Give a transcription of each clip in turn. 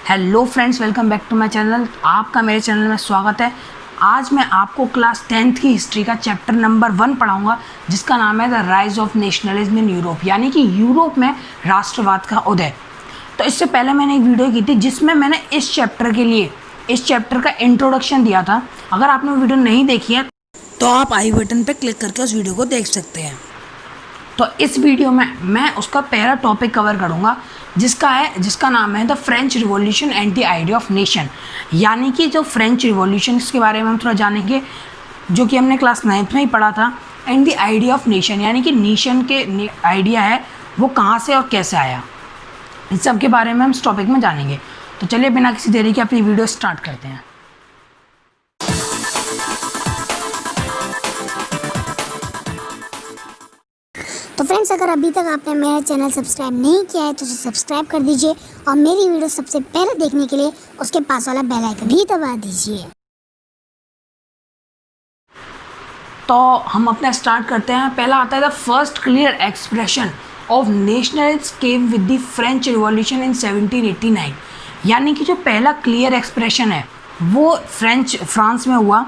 Hello friends, welcome back to my channel. आपका मेरे channel में स्वागत है। आज मैं आपको क्लास 10th की हिस्ट्री का चैप्टर नंबर 1 पढ़ाऊंगा, जिसका नाम है the rise of nationalism in Europe, यानी कि यूरोप में राष्ट्रवाद का उदय। तो इससे पहले मैंने एक वीडियो की थी जिसमें मैंने इस चैप्टर का इंट्रोडक्शन दिया था। अगर आपने वो वीडियो नहीं देखी है तो आप आई बटन पर क्लिक करके उस वीडियो को देख सकते हैं। तो इस वीडियो में मैं उसका पहला टॉपिक कवर करूंगा, जिसका नाम है the French revolution and the idea of nation, यानी कि जो फ्रेंच रिवॉल्यूशन के बारे में हम थोड़ा जानेंगे, जो कि हमने क्लास 9th में ही पढ़ा था। And the idea of nation, यानी कि नेशन के आइडिया है वो कहाँ से और कैसे आया, इस सब के बारे में हम इस टॉपिक में जानेंगे। तो चलिए बिना किसी देरी के अपनी वीडियो स्टार्ट करते हैं। तो फ्रेंड्स, अगर अभी तक आपने मेरा चैनल सब्सक्राइब नहीं किया है तो उसे सब्सक्राइब कर दीजिए और मेरी वीडियो सबसे पहले देखने के लिए उसके पास वाला बेल आइकन भी दबा दीजिए। तो हम अपना स्टार्ट करते हैं। पहला आता है the first clear expression of nationalism came with the French revolution in 1789, यानी कि जो पहला क्लियर एक्सप्रेशन है वो फ्रांस में हुआ।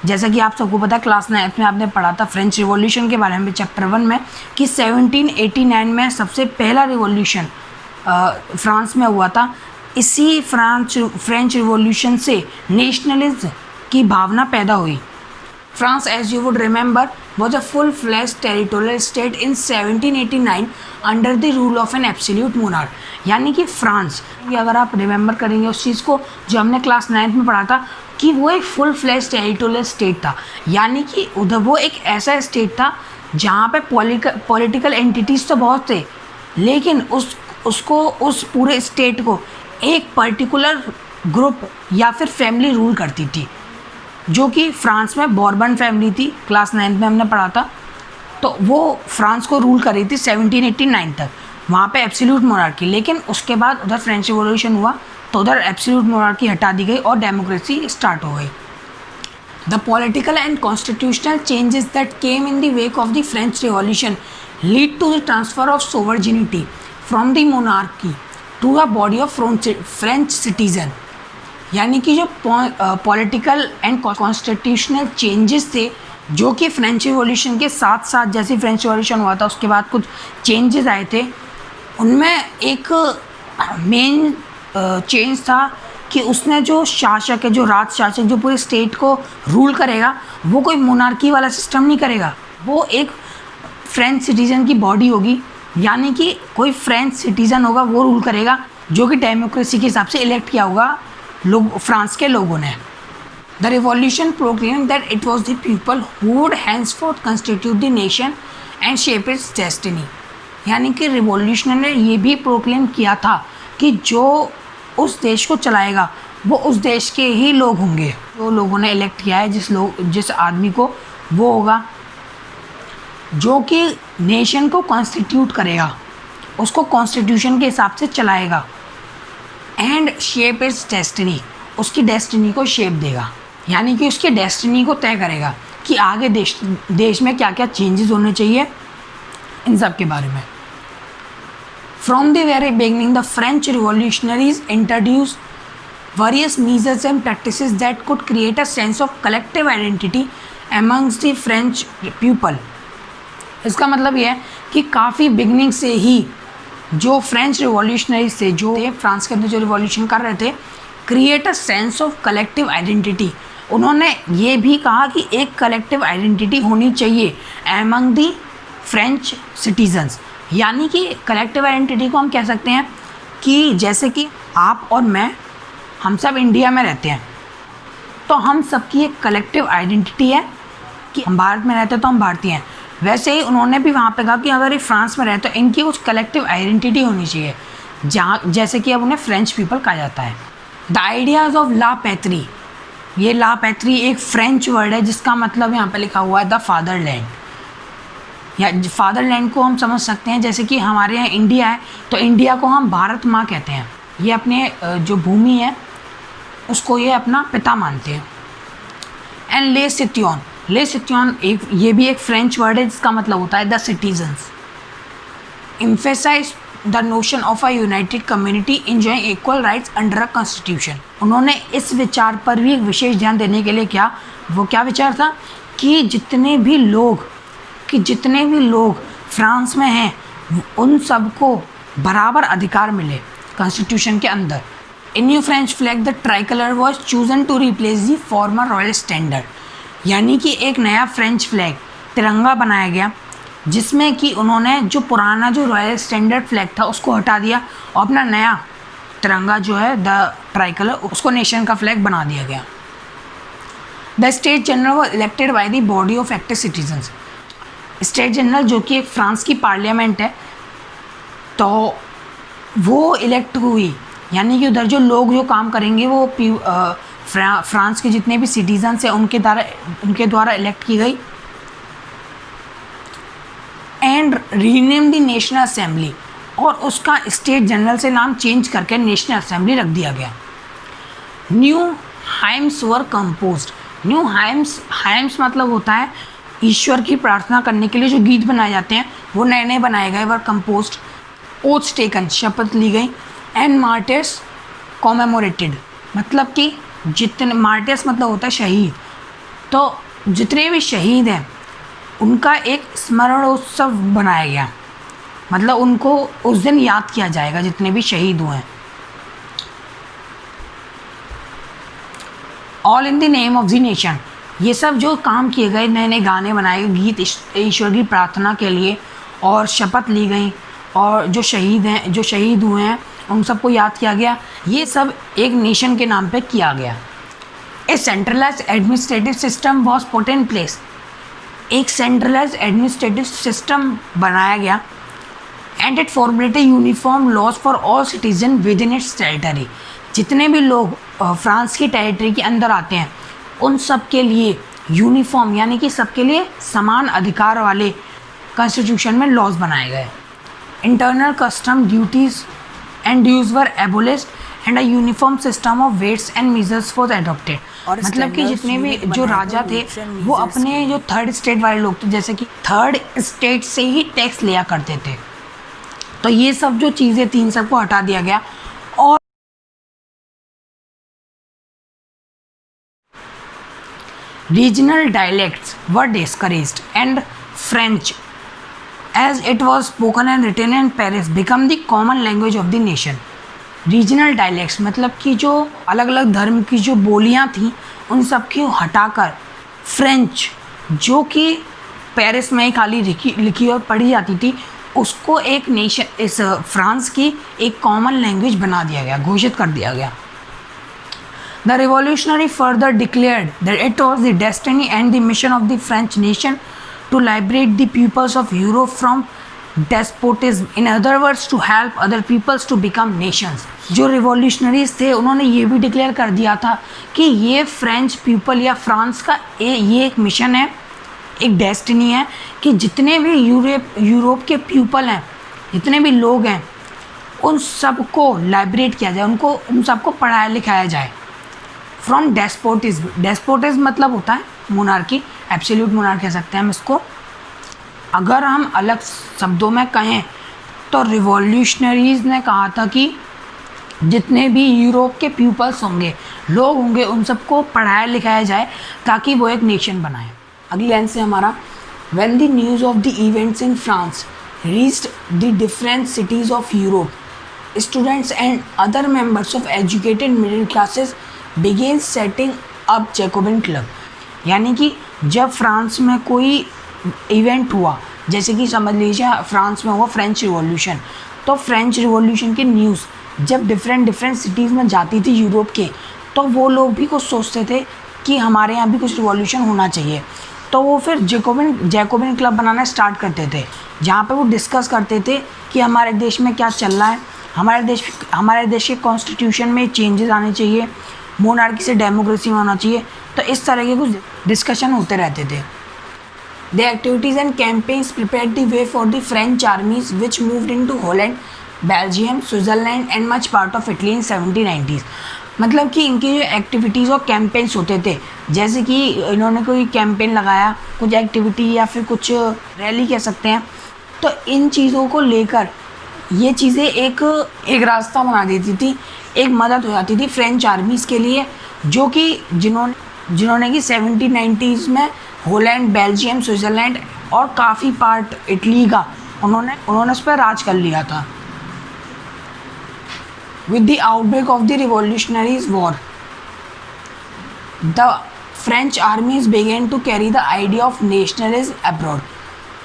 जैसा कि आप सबको पता है, क्लास 9th में आपने पढ़ा था फ्रेंच रिवॉल्यूशन के बारे में चैप्टर 1 में, कि 1789 में सबसे पहला रिवॉल्यूशन फ्रांस में हुआ था। इसी फ्रेंच रिवॉल्यूशन से नेशनलिज्म की भावना पैदा हुई। France, as you would remember, was a full-fledged territorial state in 1789 under the rule of an absolute monarch, यानी कि फ्रांस, अगर आप रिमेंबर करेंगे उस चीज़ को जो हमने क्लास 9th में पढ़ा था, कि वो एक फुल-फ्लेज्ड टेरिटोरियल स्टेट था, यानी कि उधर वो एक ऐसा स्टेट था जहाँ पे पॉलिटिकल एंटिटीज़ तो बहुत थे, लेकिन उस पूरे स्टेट को एक पर्टिकुलर ग्रुप या फिर फैमिली रूल करती थी, जो कि फ्रांस में बॉर्बन फैमिली थी। क्लास 9th में हमने पढ़ा था। तो वो फ्रांस को रूल कर रही थी 1789 तक, वहाँ पे एब्सोल्यूट मोनार्की। लेकिन उसके बाद उधर फ्रेंच रिवॉल्यूशन हुआ तो उधर एब्सोल्यूट मोनार्की हटा दी गई और डेमोक्रेसी स्टार्ट हो गई। The political and constitutional changes that came in the wake of the French revolution lead to the transfer of sovereignty from the monarchy to a body of French citizen, यानी कि जो political and constitutional changes थे, जो कि French revolution के साथ साथ, जैसे फ्रेंच रिवॉल्यूशन हुआ था उसके बाद कुछ चेंजेस आए थे, उनमें एक मेन चेंज था कि उसने जो शासक है, जो राज शासक जो पूरे स्टेट को रूल करेगा, वो कोई मोनार्की वाला सिस्टम नहीं करेगा, वो एक फ्रेंच सिटीज़न की बॉडी होगी, यानी कि कोई फ्रेंच सिटीज़न होगा वो रूल करेगा, जो कि डेमोक्रेसी के हिसाब से इलेक्ट किया होगा फ्रांस के लोगों ने। The revolution proclaim that it was the people who would henceforth constitute the nation and shape its destiny, यानी कि रिवॉल्यूशन ने ये भी प्रोक्लेम किया था कि जो उस देश को चलाएगा वो उस देश के ही लोग होंगे, वो लोगों ने इलेक्ट किया है जिस आदमी को, वो होगा जो कि नेशन को कॉन्स्टिट्यूट करेगा, उसको कॉन्स्टिट्यूशन के हिसाब से चलाएगा। एंड शेप इट्स डेस्टिनी, उसकी डेस्टिनी को शेप देगा, यानी कि उसकी डेस्टिनी को तय करेगा कि आगे देश में क्या क्या चेंजेस होने चाहिए, इन सब के बारे में। From the very beginning the French revolutionaries introduce various measures and practices that could create a sense of collective identity amongst the French people. इसका मतलब यह है कि काफ़ी बिगनिंग से ही जो फ्रेंच रिवॉल्यूशनरीज थे, जो फ्रांस के अंदर जो रिवॉल्यूशन कर रहे थे, create a sense of collective identity, उन्होंने ये भी कहा कि एक कलेक्टिव आइडेंटिटी होनी चाहिए एमंग दी फ्रेंच सिटीजन्स, यानी कि कलेक्टिव आइडेंटिटी को हम कह सकते हैं कि जैसे कि आप और मैं, हम सब इंडिया में रहते हैं, तो हम सबकी एक कलेक्टिव आइडेंटिटी है कि हम भारत में रहते हैं तो हम भारतीय हैं। वैसे ही उन्होंने भी वहाँ पे कहा कि अगर ये फ्रांस में रहते तो इनकी कुछ कलेक्टिव आइडेंटिटी होनी चाहिए, जैसे कि अब उन्हें फ्रेंच पीपल कहा जाता है। द आइडियाज़ ऑफ ला पैत्री, ये ला पैत्री एक फ्रेंच वर्ड है जिसका मतलब यहाँ पे लिखा हुआ है द फादरलैंड, या फादरलैंड को हम समझ सकते हैं जैसे कि हमारे यहाँ इंडिया है तो इंडिया को हम भारत माँ कहते हैं, ये अपने जो भूमि है उसको ये अपना पिता मानते हैं। एंड ले सित्योन, ले सित्योन ये भी एक फ्रेंच वर्ड है जिसका मतलब होता है the citizens. Emphasize the notion of a united community enjoying equal rights under a constitution. उन्होंने इस विचार पर भी एक विशेष ध्यान देने के लिए वो क्या विचार था कि जितने भी लोग फ्रांस में हैं उन सबको बराबर अधिकार मिले कॉन्स्टिट्यूशन के अंदर। In new French flag the tricolour was chosen to replace the former royal standard, यानी कि एक नया फ्रेंच फ्लैग तिरंगा बनाया गया जिसमें कि उन्होंने जो पुराना जो रॉयल स्टैंडर्ड फ्लैग था उसको हटा दिया और अपना नया तिरंगा जो है द ट्राइकलर उसको नेशन का फ्लैग बना दिया गया। The state general was elected by the body of active citizens. State general जो कि एक फ्रांस की पार्लियामेंट है तो वो इलेक्ट हुई, यानी कि उधर जो लोग जो काम करेंगे वो फ्रांस के जितने भी सिटीजन्स हैं उनके द्वारा इलेक्ट की गई। And rename the national assembly, और उसका स्टेट जनरल से नाम चेंज करके नेशनल असेंबली रख दिया गया। न्यू हाइम्स वर कंपोज्ड। न्यू हाइम्स मतलब होता है ईश्वर की प्रार्थना करने के लिए जो गीत बनाए जाते हैं वो नए नए बनाए गए, वर कंपोज्ड। ओथ्स टेकन, शपथ ली गई। एंड मार्टिर्स कॉमेमोरेटेड, मतलब कि जितने मार्टिर्स मतलब होता है शहीद, तो जितने भी शहीद हैं उनका एक स्मरणोत्सव बनाया गया, मतलब उनको उस दिन याद किया जाएगा जितने भी शहीद हुए हैं। All in the name of the nation, ये सब जो काम किए गए, नए नए गाने बनाए गए, गीत ईश्वर की प्रार्थना के लिए, और शपथ ली गई, और जो शहीद हुए हैं उन सबको याद किया गया, ये सब एक नेशन के नाम पे किया गया। A centralised administrative system was put in place. एक सेंट्रलाइज्ड एडमिनिस्ट्रेटिव सिस्टम बनाया गया। And it formulated uniform laws for all citizen within its territory. जितने भी लोग फ्रांस की टेरिटरी के अंदर आते हैं उन सब के लिए यूनिफॉर्म, यानी कि सबके लिए समान अधिकार वाले कॉन्स्टिट्यूशन में लॉज बनाए गए। Internal custom duties and dues were abolished and a uniform system of weights and measures was adopted. मतलब कि जितने भी जो राजा थे वो अपने जो थर्ड स्टेट वाले लोग थे, जैसे कि थर्ड स्टेट से ही टैक्स लिया करते थे, तो ये सब जो चीज़ें थी इन सबको हटा दिया गया। और regional dialects were discouraged and French as it was spoken and written in Paris become the common language of the nation। Regional dialects मतलब कि जो अलग अलग धर्म की जो बोलियां थी उन सब की हटाकर फ्रेंच, जो कि पेरिस में ही खाली लिखी और पढ़ी जाती थी, उसको एक नेशन इस फ्रांस की एक कॉमन लैंग्वेज बना दिया गया, घोषित कर दिया गया। The revolutionary further declared that it was the destiny and the mission of the French nation to liberate the peoples of Europe from despotism, in other words to help other peoples to become nations। जो revolutionaries थे उन्होंने ये भी declare कर दिया था कि ये फ्रेंच पीपल या फ्रांस का ये एक मिशन है, एक डेस्टिनी है कि जितने भी यूरोप के पीपल हैं, जितने भी लोग हैं, उन सबको लाइब्रेट किया जाए, उन सबको पढ़ाया लिखाया जाए फ्रॉम डेस्पोटिज्म। डेस्पोटिज्म मतलब होता है मोनार्की, एब्सोल्यूट मोनार्की कह सकते हैं हम इसको। अगर हम अलग शब्दों में कहें तो रिवॉल्यूशनरीज ने कहा था कि जितने भी यूरोप के पीपल्स होंगे, लोग होंगे, उन सबको पढ़ाया लिखाया जाए ताकि वो एक नेशन बनाए। अगली लाइन से हमारा when the news of the events in France reached the different cities of Europe, students and other members of educated middle classes began setting up Jacobin club. यानी कि जब फ्रांस में कोई इवेंट हुआ, जैसे कि समझ लीजिए फ्रांस में हुआ फ्रेंच रिवॉल्यूशन, तो फ्रेंच रिवॉल्यूशन की न्यूज़ जब डिफरेंट सिटीज़ में जाती थी यूरोप के, तो वो लोग भी कुछ सोचते थे कि हमारे यहाँ भी कुछ रिवॉल्यूशन होना चाहिए, तो वो फिर जैकोबिन क्लब बनाना स्टार्ट करते थे, जहाँ पे वो डिस्कस करते थे कि हमारे देश में क्या चल रहा है, हमारे देश के कॉन्स्टिट्यूशन में चेंजेस आने चाहिए, मोनार्की से डेमोक्रेसी में होना चाहिए, तो इस तरह के कुछ डिस्कशन होते रहते थे। The activities and campaigns prepared the way for the French आर्मीज which moved into Holland, Belgium, Switzerland and much part of Italy in 1790s। मतलब कि इनकी जो एक्टिविटीज़ और कैंपेन्स होते थे, जैसे कि इन्होंने कोई कैंपेन लगाया, कुछ एक्टिविटी या फिर कुछ रैली कह सकते हैं, तो इन चीज़ों को लेकर ये चीज़ें एक रास्ता बना देती थी, एक मदद हो जाती थी फ्रेंच आर्मीज़ के लिए, जो कि जिन्होंने कि 1790s में हॉलैंड, बेल्जियम, स्विट्ज़रलैंड और काफ़ी पार्ट इटली का उन्होंने उस पर राज कर लिया था। With the outbreak of the Revolutionary War, the French armies began to carry the idea of nationalism abroad.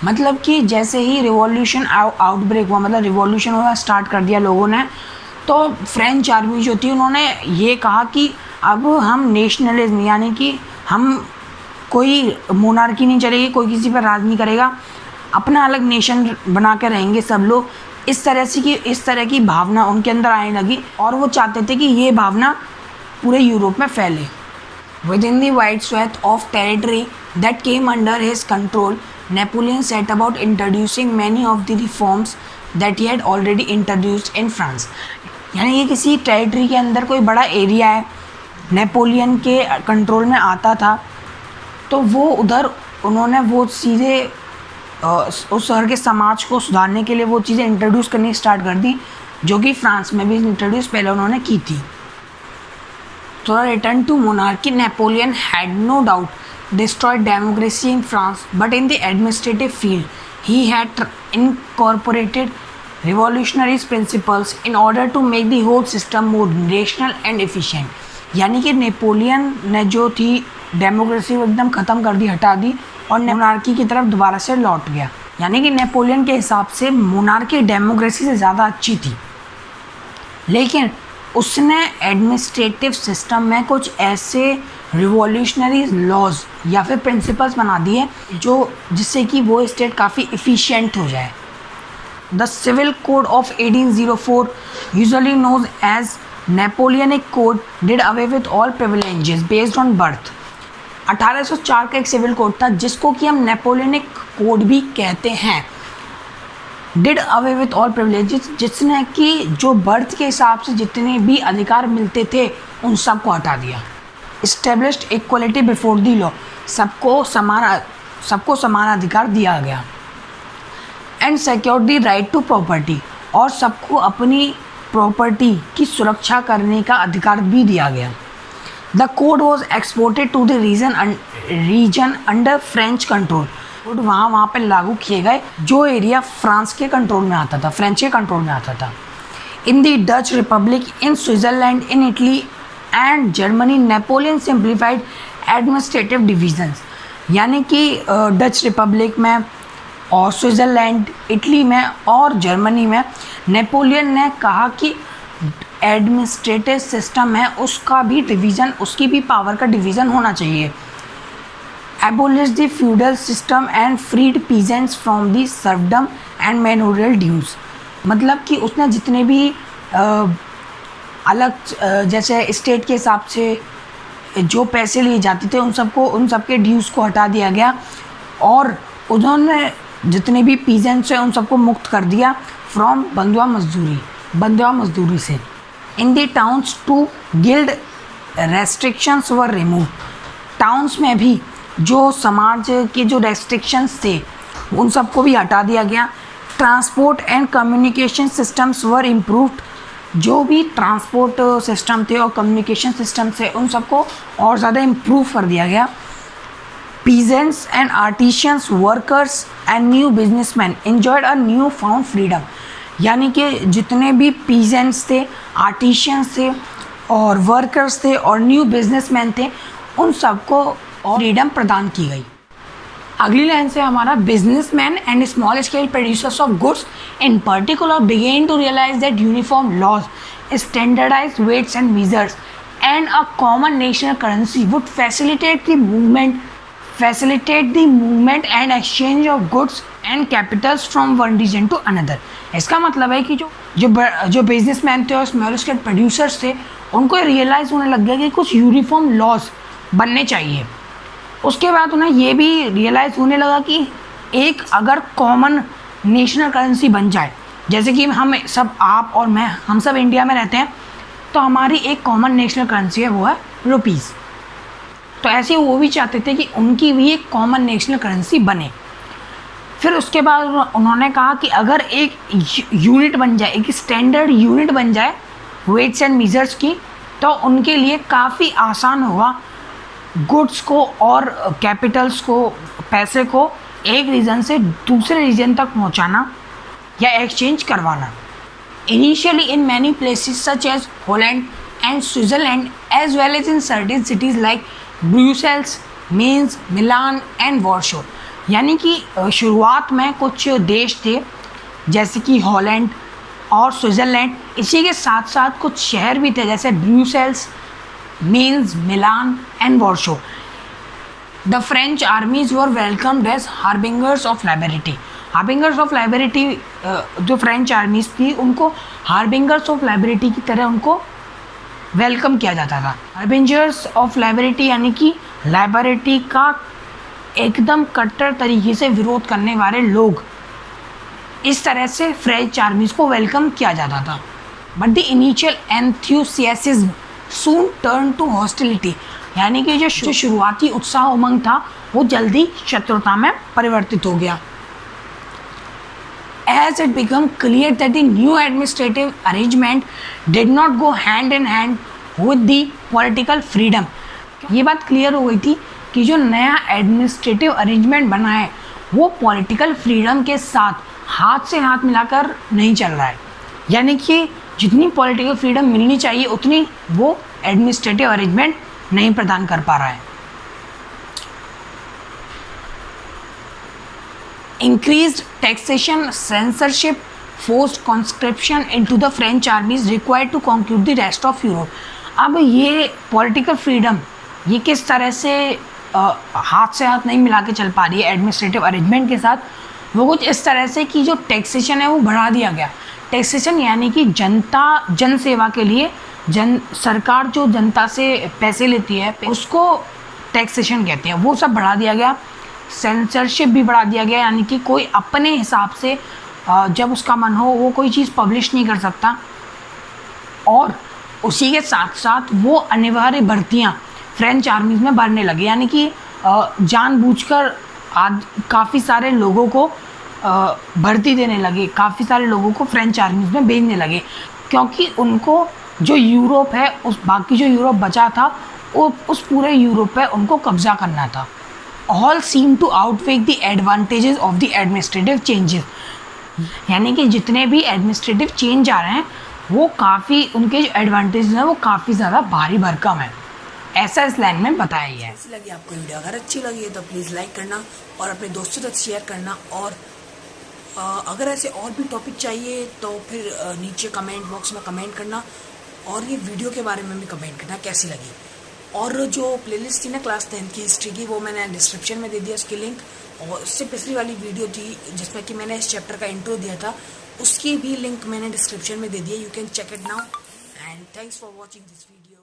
मतलब कि जैसे ही रिवॉल्यूशन आउटब्रेक हुआ, मतलब रिवॉल्यूशन हुआ स्टार्ट कर दिया लोगों ने, तो फ्रेंच आर्मी जो थी उन्होंने ये कहा कि अब हम नेशनलिज्म, यानी कि हम कोई मोनार्की नहीं चलेगी, कोई किसी पर राज नहीं करेगा, अपना अलग नेशन बना के रहेंगे सब लोग। इस तरह की भावना उनके अंदर आने लगी और वो चाहते थे कि ये भावना पूरे यूरोप में फैले। Within the wide swath of territory that came under his control, Napoleon set about introducing many of the reforms that he had already introduced in France. यानी कि किसी टेरिटरी के अंदर कोई बड़ा एरिया है, नेपोलियन के कंट्रोल में आता था, तो वो उधर उन्होंने वो सीधे उस शहर के समाज को सुधारने के लिए वो चीज़ें इंट्रोड्यूस करनी स्टार्ट कर दी, जो कि फ्रांस में भी इंट्रोड्यूस पहले उन्होंने की थी। तो return to monarchy, Napoleon had no doubt destroyed democracy in France, but in the administrative field he had incorporated revolutionary principles in order to make the whole system more rational and efficient. यानी कि Napoleon ने जो थी democracy को एकदम ख़त्म कर दी, हटा दी और मोनार्की की तरफ दोबारा से लौट गया। यानी कि नेपोलियन के हिसाब से मोनार्की डेमोक्रेसी से ज़्यादा अच्छी थी, लेकिन उसने एडमिनिस्ट्रेटिव सिस्टम में कुछ ऐसे रिवॉल्यूशनरी लॉज या फिर प्रिंसिपल्स बना दिए जिससे कि वो स्टेट काफ़ी इफ़िशिएंट हो जाए। The civil code of 1804, usually known as Napoleonic code, did away with all privileges based on birth. 1804 का एक सिविल कोड था जिसको कि हम नेपोलियनिक कोड भी कहते हैं। Did away with all privileges, जिसने कि जो बर्थ के हिसाब से जितने भी अधिकार मिलते थे उन सब को हटा दिया। Established equality before the law, सबको समान अधिकार दिया गया। And secured the right to property, और सबको अपनी प्रॉपर्टी की सुरक्षा करने का अधिकार भी दिया गया। The code was exported to the region under French control, code वहाँ पे लागू किए गए जो एरिया फ्रांस के कंट्रोल में आता था, फ्रेंच के कंट्रोल में आता था। In the Dutch Republic, in Switzerland, in Italy and Germany, Napoleon simplified administrative divisions. यानी कि डच रिपब्लिक में और स्विट्ज़रलैंड, इटली में और जर्मनी में नेपोलियन ने कहा कि एडमिनिस्ट्रेटिव सिस्टम है उसका भी डिवीज़न, उसकी भी पावर का डिवीज़न होना चाहिए। Abolish the feudal system and freed peasants from the serfdom and manorial dues. मतलब कि उसने जितने भी अलग जैसे स्टेट के हिसाब से जो पैसे लिए जाते थे उन सबके ड्यूज़ को हटा दिया गया और उन्होंने जितने भी पीजेंट्स हैं उन सबको मुक्त कर दिया फ्रॉम बंधुआ मजदूरी से। In the towns to guild restrictions were remove, towns में भी जो समाज के जो रेस्ट्रिक्शंस थे उन सबको भी हटा दिया गया। Transport and communication systems were improved, जो भी ट्रांसपोर्ट सिस्टम थे और कम्युनिकेशन सिस्टम थे उन सबको और ज़्यादा इम्प्रूव कर दिया गया। Peasants and artisans, workers and new businessman enjoyed a new found freedom. यानी कि जितने भी पीजेंट्स थे, आर्टिशियंस थे और वर्कर्स थे और न्यू बिजनेसमैन थे, उन सबको फ्रीडम प्रदान की गई। अगली लाइन से हमारा businessman and small scale producers of goods in particular began to realise that uniform laws, standardised weights and measures and a common national currency would facilitate the movement and exchange of goods and capitals from one region to another. इसका मतलब है कि जो businessman थे और small scale producers थे उनको realise होने लग गया कि कुछ यूनिफॉर्म लॉज बनने चाहिए। उसके बाद उन्हें ये भी रियलाइज़ होने लगा कि एक अगर कॉमन नेशनल करेंसी बन जाए, जैसे कि हम सब, आप और मैं, हम सब इंडिया में रहते हैं, तो हमारी एक कॉमन नेशनल करेंसी है, वो है रुपीज़। तो ऐसे वो भी चाहते थे कि उनकी भी एक कॉमन नेशनल करेंसी बने। फिर उसके बाद उन्होंने कहा कि अगर एक यूनिट बन जाए, एक स्टैंडर्ड यूनिट बन जाए वेट्स एंड मेजर्स की, तो उनके लिए काफ़ी आसान होगा गुड्स को और कैपिटल्स को, पैसे को एक रीजन से दूसरे रीजन तक पहुंचाना या एक्सचेंज करवाना। Initially in many places such as Holland and Switzerland as well as in certain cities like Brussels, Mainz, Milan and Warsaw. यानी कि शुरुआत में कुछ देश थे जैसे कि हॉलैंड और स्विट्ज़रलैंड, इसी के साथ साथ कुछ शहर भी थे जैसे Brussels, Mainz, Milan and Warsaw. The French armies were welcomed as harbingers of liberty. Harbingers of liberty, जो फ्रेंच आर्मीज थी उनको हार्बिंगर्स ऑफ लिबर्टी की तरह उनको वेलकम किया जाता था। हार्बिंगर्स ऑफ लिबर्टी यानी कि लिबर्टी का एकदम कट्टर तरीके से विरोध करने वाले लोग, इस तरह से फ्रेंच आर्मीज को वेलकम किया जाता था। But the initial enthusiasm soon turn to hostility, यानी कि जो शुरुआती उत्साह उमंग था वो जल्दी शत्रुता में परिवर्तित हो गया। As it became clear that the new administrative arrangement did not go hand in hand with the political freedom, ये बात क्लियर हो गई थी कि जो नया एडमिनिस्ट्रेटिव अरेंजमेंट बना है वो पॉलिटिकल फ्रीडम के साथ हाथ से हाथ मिलाकर नहीं चल रहा है। यानी कि जितनी पॉलिटिकल फ्रीडम मिलनी चाहिए उतनी वो एडमिनिस्ट्रेटिव अरेंजमेंट नहीं प्रदान कर पा रहा है। Increased taxation, censorship, forced conscription into the French armies required to conquer the rest of Europe। अब ये पॉलिटिकल फ्रीडम ये किस तरह से हाथ से हाथ नहीं मिला के चल पा रही है एडमिनिस्ट्रेटिव अरेंजमेंट के साथ, वो कुछ इस तरह से कि जो टैक्सेशन है वो बढ़ा दिया गया। टैक्सेशन यानी कि जन सेवा के लिए सरकार जो जनता से पैसे लेती है उसको टैक्सेशन कहते हैं, वो सब बढ़ा दिया गया। सेंसरशिप भी बढ़ा दिया गया, यानी कि कोई अपने हिसाब से जब उसका मन हो वो कोई चीज़ पब्लिश नहीं कर सकता। और उसी के साथ साथ वो अनिवार्य भर्तियाँ फ्रेंच आर्मीज़ में भरने लगे, यानी कि जानबूझकर काफ़ी सारे लोगों को भर्ती देने लगे, काफ़ी सारे लोगों को फ्रेंच आर्मीज़ में भेजने लगे, क्योंकि उनको जो यूरोप है उस बाकी जो यूरोप बचा था उस पूरे यूरोप पे उनको कब्जा करना था। All seem to outweigh the advantages of the administrative changes, यानी कि जितने भी एडमिनिस्ट्रेटिव चेंज आ रहे हैं वो काफ़ी, उनके जो एडवांटेजेस हैं वो काफ़ी ज़्यादा भारी भरकम है, ऐसा इस लाइन में बताया गया है। कैसी लगी आपको वीडियो? अगर अच्छी लगी है तो प्लीज़ लाइक करना और अपने दोस्तों तक शेयर करना, और अगर ऐसे और भी टॉपिक चाहिए तो फिर नीचे कमेंट बॉक्स में कमेंट करना, और ये वीडियो के बारे में भी कमेंट करना कैसी लगी। और जो प्लेलिस्ट थी ना क्लास 10 की हिस्ट्री की, वो मैंने डिस्क्रिप्शन में दे दिया उसकी लिंक, और उससे पिछली वाली वीडियो थी जिसमें कि मैंने इस चैप्टर का इंट्रो दिया था, उसकी भी लिंक मैंने डिस्क्रिप्शन में दे दी है। You can check it now and thanks for watching this video.